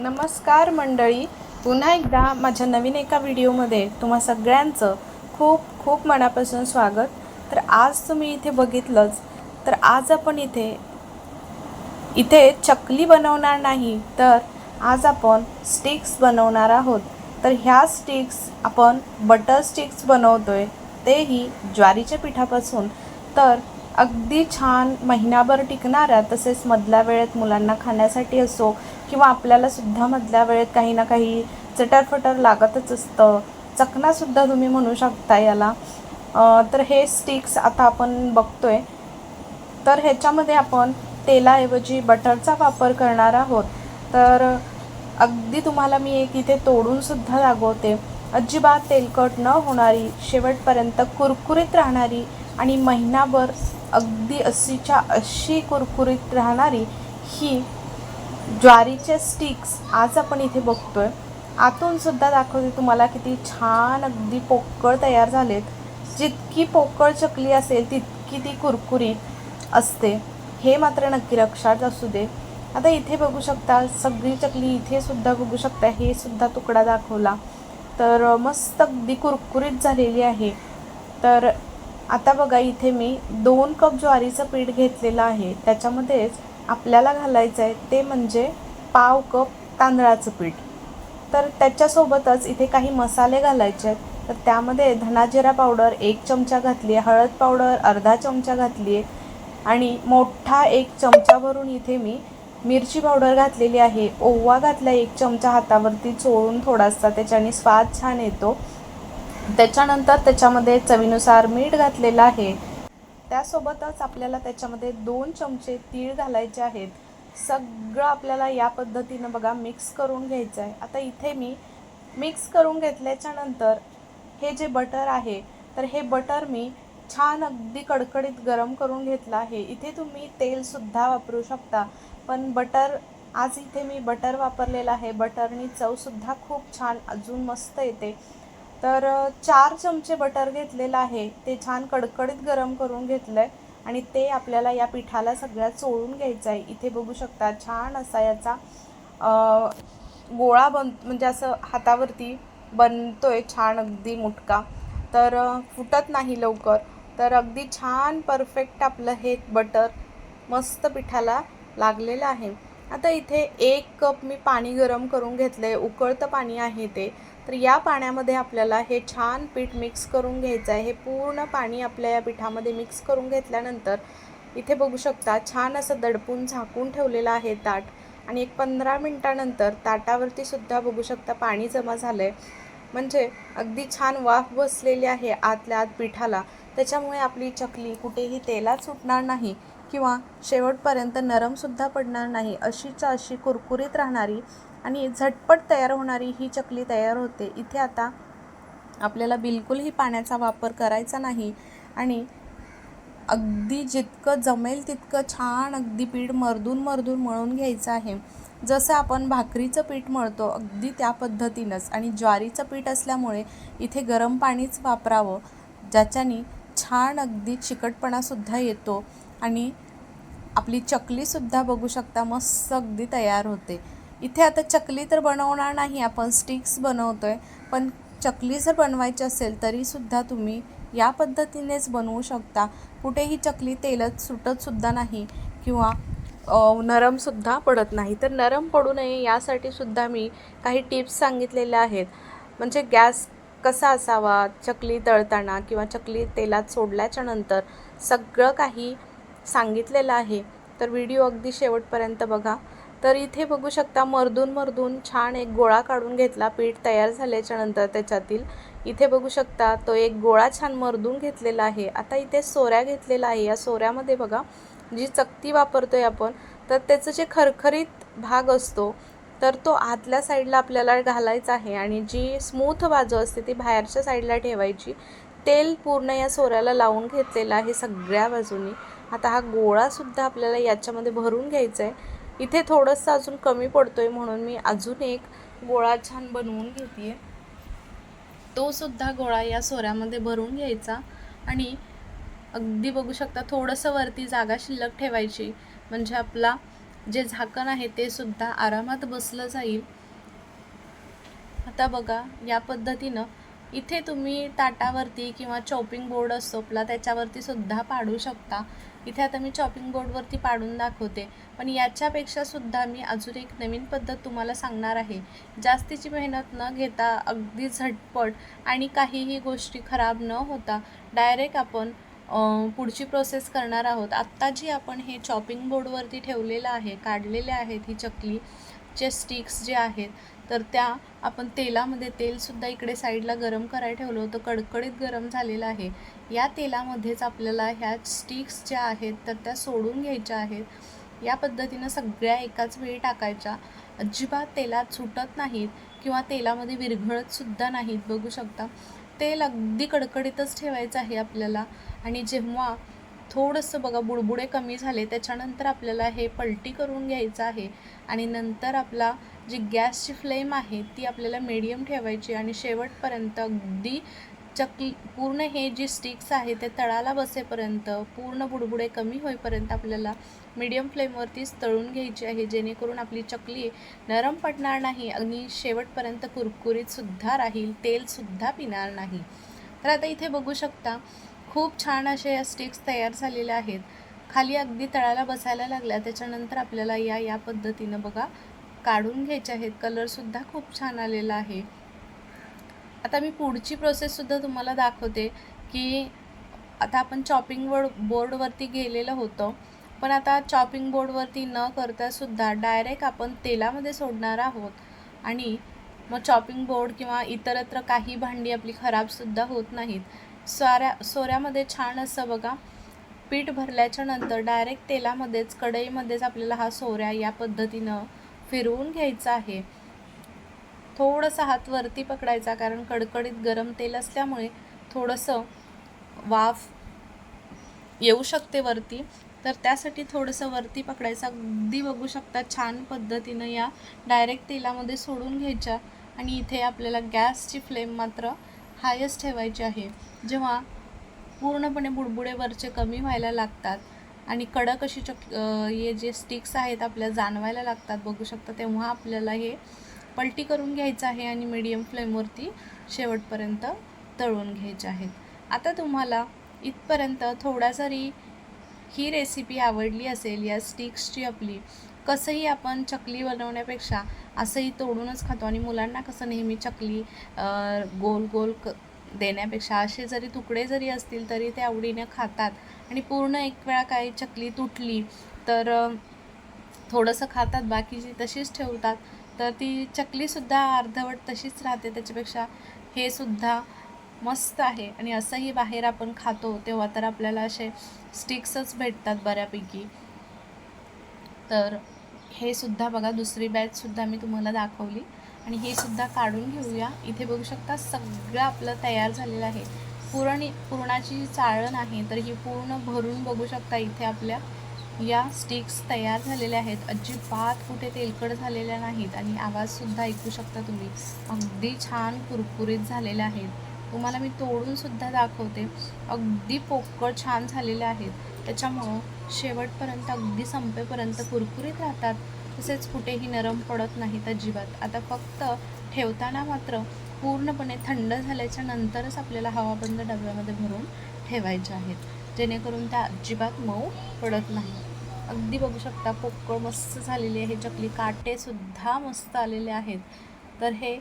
नमस्कार मंडळी, पुन्हा एकदा माझ्या नवीन एका व्हिडिओमध्ये तुम्हा सगळ्यांचं खूप खूप मनापासून स्वागत. तर आज तुम्ही इथे बघितलंच, तर आज आपण इथे चकली बनवणार नाही, तर आज आपण स्टिक्स बनवणार आहोत. तर ह्या स्टिक्स आपण बटर स्टिक्स बनवतोय, तेही ज्वारीच्या पिठापासून. तर अगदी छान महिनाभर टिकणाऱ्या, तसेच मधल्या वेळेत मुलांना खाण्यासाठी असो किंवा आपल्यालासुद्धा मधल्या वेळेत काही ना काही चटरफटर लागतच असतं, चकनासुद्धा तुम्ही म्हणू शकता याला. तर हे स्टिक्स आता आपण बघतोय. तर ह्याच्यामध्ये आपण तेलाऐवजी बटरचा वापर करणार आहोत. तर अगदी तुम्हाला मी एक इथे तोडूनसुद्धा दाखवते. अजिबात तेलकट न होणारी, शेवटपर्यंत कुरकुरीत राहणारी आणि महिनाभर अगदी अशीच्या अशी कुरकुरीत राहणारी ही ज्वारीचे स्टिक्स आज आपण इथे बघतोय. आतूनसुद्धा दाखवते तुम्हाला किती छान अगदी पोकळ तयार झालेत. जितकी पोकळ चकली असेल तितकी ती कुरकुरीत असते, हे मात्र नक्की लक्षात असू दे. आता इथे बघू शकता सगळी चकली, इथे सुद्धा बघू शकता, हे सुद्धा तुकडा दाखवला तर मस्त अगदी कुरकुरीत झालेली आहे. तर आता बघा, इथे मी 2 कप ज्वारीचं पीठ घेतलेलं आहे. त्याच्यामध्येच आपल्याला घालायचं आहे ते म्हणजे पाव कप तांदळाचं पीठ. तर त्याच्यासोबतच इथे काही मसाले घालायचे आहेत. तर त्यामध्ये धनाजिरा पावडर 1 चमचा घातली आहे, हळद पावडर अर्धा चमचा घातली आहे आणि मोठा 1 चमचा भरून इथे मी मिरची पावडर घातलेली आहे. ओवा घातला 1 चमचा हातावरती चोळून थोडासा, त्याच्याने स्वाद छान येतो. त्याच्यानंतर त्याच्यामध्ये चवीनुसार मीठ घातलेलं आहे. त्यासोबतच आपल्याला त्याच्यामध्ये 2 चमचे तीळ घालायचे आहेत. सगळं आपल्याला या पद्धतीनं बघा मिक्स करून घ्यायचं आहे. आता इथे मी मिक्स करून घेतल्याच्या नंतर हे जे बटर आहे, तर हे बटर मी छान अगदी कडकडीत गरम करून घेतलं आहे. इथे तुम्ही तेलसुद्धा वापरू शकता, पण बटर आज इथे मी बटर वापरलेलं आहे. बटरनी चवसुद्धा खूप छान अजून मस्त येते. तर 4 चमचे बटर घेतलेलं आहे, ते छान कडकडीत गरम करून घेतलं आहे आणि ते आपल्याला या पिठाला सगळ्या चोळून घ्यायचं आहे. इथे बघू शकता छान असा याचा गोळा म्हणजे असं हातावरती बनतोय छान अगदी मुटका. तर फुटत नाही लवकर. तर अगदी छान परफेक्ट आपलं हे बटर मस्त पिठाला लागलेलं आहे. आता इथे 1 कप मी पाणी गरम करून घेतलं आहे, उकळतं पाणी आहे ते. तर या पाण्यामध्ये आपल्याला हे छान पीठ मिक्स करून घ्यायचं आहे. हे पूर्ण पाणी आपल्या या पिठामध्ये मिक्स करून घेतल्यानंतर इथे बघू शकता छान असं दडपून झाकून ठेवलेलं आहे ताट आणि एक 15 मिनटानंतर ताटावरती सुद्धा बघू शकता पाणी जमा झालं आहे. म्हणजे अगदी छान वाफ बसलेली आहे आतल्या आत पिठाला. त्याच्यामुळे आपली चकली कुठेही तेलात सुटणार नाही किंवा शेवटपर्यंत नरमसुद्धा पडणार नाही. अशीच्या अशी कुरकुरीत राहणारी आणि झटपट तयार होणारी ही चकली तयार होते. इथे आता आपल्याला बिलकुलही पाण्याचा वापर करायचा नाही आणि अगदी जितकं जमेल तितकं छान अगदी पीठ मर्दून मळून घ्यायचं आहे. जसं आपण भाकरीचं पीठ मळतो अगदी त्या पद्धतीनंच. आणि ज्वारीचं पीठ असल्यामुळे इथे गरम पाणीच वापरावं, ज्याच्याने छान अगदी चिकटपणासुद्धा येतो आणि आपली चकलीसुद्धा बघू शकता मस्त अगदी तयार होते. इथे आता चकली तर बनवणार नाही, आपण स्टिक्स बनवतो आहे. पण चकली जर बनवायची असेल तरीसुद्धा तुम्ही या पद्धतीनेच बनवू शकता. कुठेही चकली तेलत सुटतसुद्धा नाही किंवा नरमसुद्धा पडत नाही. तर नरम पडू नये यासाठीसुद्धा मी काही टिप्स सांगितलेल्या आहेत. म्हणजे गॅस कसा असावा चकली तळताना किंवा चकली तेलात सोडल्याच्या नंतर, सगळं काही सांगितलेलं आहे. तर व्हिडिओ अगदी शेवटपर्यंत बघा. तर इथे बघू शकता मर्दून छान एक गोळा काढून घेतला पीठ तयार झाल्याच्या नंतर त्याच्यातील. इथे बघू शकता तो एक गोळा छान मर्दून घेतलेला आहे. आता इथे सोऱ्या घेतलेला आहे. या सोऱ्यामध्ये बघा जी चकती वापरतोय आपण, तर त्याचं जे खरखरीत भाग असतो तर तो आतल्या साईडला आपल्याला घालायचा आहे आणि जी स्मूथ बाजू असते ती बाहेरच्या साईडला ठेवायची. तेल पूर्ण या सोऱ्याला लावून घेतलेलं आहे सगळ्या बाजूनी. आता हा गोळासुद्धा आपल्याला याच्यामध्ये भरून घ्यायचा आहे. इथे थोडंसं अजून कमी पडतोय म्हणून मी अजून एक गोळा छान बनवून घेते आहे. तो सुद्धा गोळा या सोऱ्यामध्ये भरून घ्यायचा आणि अगदी बघू शकता थोडंसं वरती जागा शिल्लक ठेवायची, म्हणजे आपला जे झाकण आहे ते सुद्धा आरामात बसलं जाईल. आता बघा या पद्धतीनं इथे तुम्ही ताटावरती किंवा चॉपिंग बोर्ड असतो आपला त्याच्यावरती सुद्धा पाडू शकता. इथे आता मी चॉपिंग बोर्डवरती पाडून दाखवते, पण याच्यापेक्षा सुद्धा मी अजून एक नवीन पद्धत तुम्हाला सांगणार आहे. जास्तीची मेहनत न घेता अगदी झटपट आणि काहीही गोष्टी खराब न होता डायरेक्ट आपण पुढची प्रोसेस करणार आहोत. आत्ता जी आपण हे चॉपिंग बोर्डवरती ठेवलेलं आहे, काढलेले आहेत ही चकलीचे स्टिक्स जे आहेत, तर त्या आपण तेलामध्ये तेलसुद्धा इकडे साईडला गरम करायला ठेवलं होतं, कडकडीत गरम झालेलं आहे. या तेलामध्येच आपल्याला ह्या स्टिक्स ज्या आहेत तर त्या सोडून घ्यायच्या आहेत. या पद्धतीनं सगळ्या एकाच वेळी टाकायच्या. अजिबात तेलात सुटत नाहीत किंवा तेलामध्ये विरघळतसुद्धा नाहीत. बघू शकता तेल अगदी कडकडीतच ठेवायचं आहे आपल्याला. आणि जेव्हा थोडंसं बघा बुडबुडे कमी झाले त्याच्यानंतर आपल्याला हे पलटी करून घ्यायचं आहे. आणि नंतर आपला जी गॅसची फ्लेम आहे ती आपल्याला मीडियम ठेवायची आणि शेवटपर्यंत अगदी चकली पूर्ण हे जी स्टिक्स आहे ते तळाला बसेपर्यंत, पूर्ण बुडबुडे कमी होईपर्यंत आपल्याला मीडियम फ्लेमवरतीच तळून घ्यायची आहे, जेणेकरून आपली चकली नरम पडणार नाही आणि शेवटपर्यंत कुरकुरीतसुद्धा राहील, तेलसुद्धा पिणार नाही. तर आता इथे बघू शकता खूप छान असे या स्टिक्स तयार झालेल्या आहेत. खाली अगदी तळाला बसायला लागल्या. त्याच्यानंतर आपल्याला या पद्धतीनं बघा काढून घ्यायचे आहेत. कलरसुद्धा खूप छान आलेला आहे. आता मी पुढची प्रोसेससुद्धा तुम्हाला दाखवते की आता आपण चॉपिंग बोर्डवरती गेलेलं होतं, पण आता चॉपिंग बोर्डवरती न करतासुद्धा डायरेक्ट आपण तेलामध्ये सोडणार आहोत. आणि मग चॉपिंग बोर्ड किंवा इतरत्र काही भांडी आपली खराबसुद्धा होत नाहीत. सोऱ्यामध्ये छान असं बघा पीठ भरल्याच्या नंतर डायरेक्ट तेलामध्येच कढईमध्येच आपल्याला हा सोऱ्या या पद्धतीनं फिरवून घ्यायचा आहे. थोडंसं हात वरती पकडायचा, कारण कडकडीत गरम तेल असल्यामुळे थोडंसं वाफ येऊ शकते वरती, तर त्यासाठी थोडंसं वरती पकडायचं. अगदी बघू शकता छान पद्धतीनं या डायरेक्ट तेलामध्ये सोडून घ्यायच्या. आणि इथे आपल्याला गॅसची फ्लेम मात्र हायच ठेवायची आहे. जेव्हा पूर्णपणे बुडबुडे वरचे कमी व्हायला लागतात आणि कडक अशी हे जे स्टिक्स आहेत आपल्या जाणवायला लागतात, बघू शकता, तेव्हा आपल्याला हे पलटी करून घ्यायचं आहे आणि मीडियम फ्लेमवरती शेवटपर्यंत तळून घ्यायचे आहेत. आता तुम्हाला इथपर्यंत थोडा जरी ही रेसिपी आवडली असेल, या स्टिक्सची आपली, कसंही आपण चकली बनवण्यापेक्षा असंही तोडूनच खातो आणि मुलांना कसं नेहमी चकली गोल गोल देण्यापेक्षा असे जरी तुकडे जरी असतील तरी ते आवडीने खातात. आणि पूर्ण एक वेळा काही चकली तुटली तर थोडंसं खातात, बाकीची तशीच ठेवतात, तर ती चकलीसुद्धा अर्धवट तशीच राहते. त्याच्यापेक्षा हे सुद्धा मस्त आहे. आणि असंही बाहेर आपण खातो तेव्हा तर आपल्याला असे स्टिक्सच भेटतात बऱ्यापैकी. तर हे सुद्धा बघा दुसरी बॅचसुद्धा मी तुम्हाला दाखवली आणि हे सुद्धा काढून घेऊया. इथे बघू शकता सगळं आपलं तयार झालेलं आहे. पुरणाची चाळण आहे तर ही पूर्ण भरून बघू शकता इथे आपल्या या स्टिक्स तयार झालेल्या आहेत. अजिबात कुठे तेलकट झालेल्या नाहीत आणि आवाजसुद्धा ऐकू शकता तुम्ही. अगदी छान कुरकुरीत झालेल्या आहेत. तुम्हाला मी तोडूनसुद्धा दाखवते. अगदी पोकळ छान झालेले आहेत. त्याच्यामुळं शेवटपर्यंत अगदी संपेपर्यंत कुरकुरीत राहतात, तसेच कुठेही नरम पडत नाहीत अजिबात. आता फक्त ठेवताना मात्र पूर्णपणे थंड झाल्याच्या नंतरच आपल्याला हवाबंद डब्यामध्ये भरून ठेवायचे आहेत, जेणेकरून त्या अजिबात मऊ पडत नाही. अगदी बघू शकता पोकळ मस्त झालेली आहे चकली. काटेसुद्धा मस्त आलेले आहेत. तर हे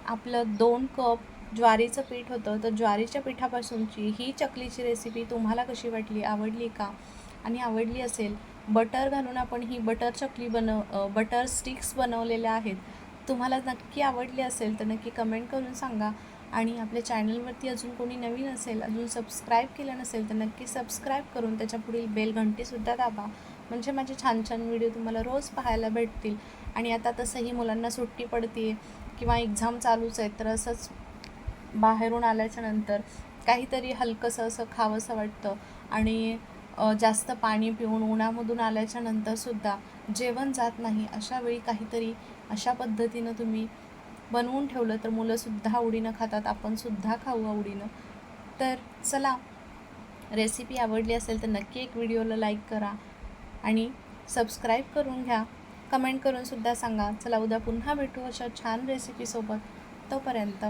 आपलं 2 कप ज्वारीचं पीठ होतं, तर ज्वारीच्या पिठापासूनची ही चकलीची रेसिपी तुम्हाला कशी वाटली, आवडली का? आणि आवडली असेल, बटर घालून आपण ही बटर स्टिक्स बनवलेल्या आहेत. तुम्हाला नक्की आवडली असेल तर नक्की कमेंट करून सांगा. आणि आपल्या चॅनलवरती अजून कोणी नवीन असेल, अजून सबस्क्राईब केलं नसेल तर नक्की सबस्क्राईब करून त्याच्या पुढील बेल घंटीसुद्धा दाबा, म्हणजे माझे छान छान व्हिडिओ तुम्हाला रोज पाहायला भेटतील. आणि आता तसंही मुलांना सुट्टी पडते किंवा एक्झाम चालूच आहे, तर असंच बाहेरून आल्याच्या नंतर काहीतरी हलकंसं असं खावंसं वाटतं. आणि जास्त पाणी पिऊन उन्हामधून आल्याच्या नंतरसुद्धा जेवण जात नाही. अशा वेळी काहीतरी अशा पद्धतीनं तुम्ही बनवून ठेवलं तर मुलंसुद्धा आवडीनं खातात, आपणसुद्धा खाऊ आवडीनं. तर चला, रेसिपी आवडली असेल तर नक्की एक व्हिडिओला लाईक करा आणि सबस्क्राईब करून घ्या, कमेंट करूनसुद्धा सांगा. चला उद्या पुन्हा भेटू अशा छान रेसिपीसोबत. तोपर्यंत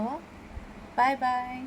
बाय बाय.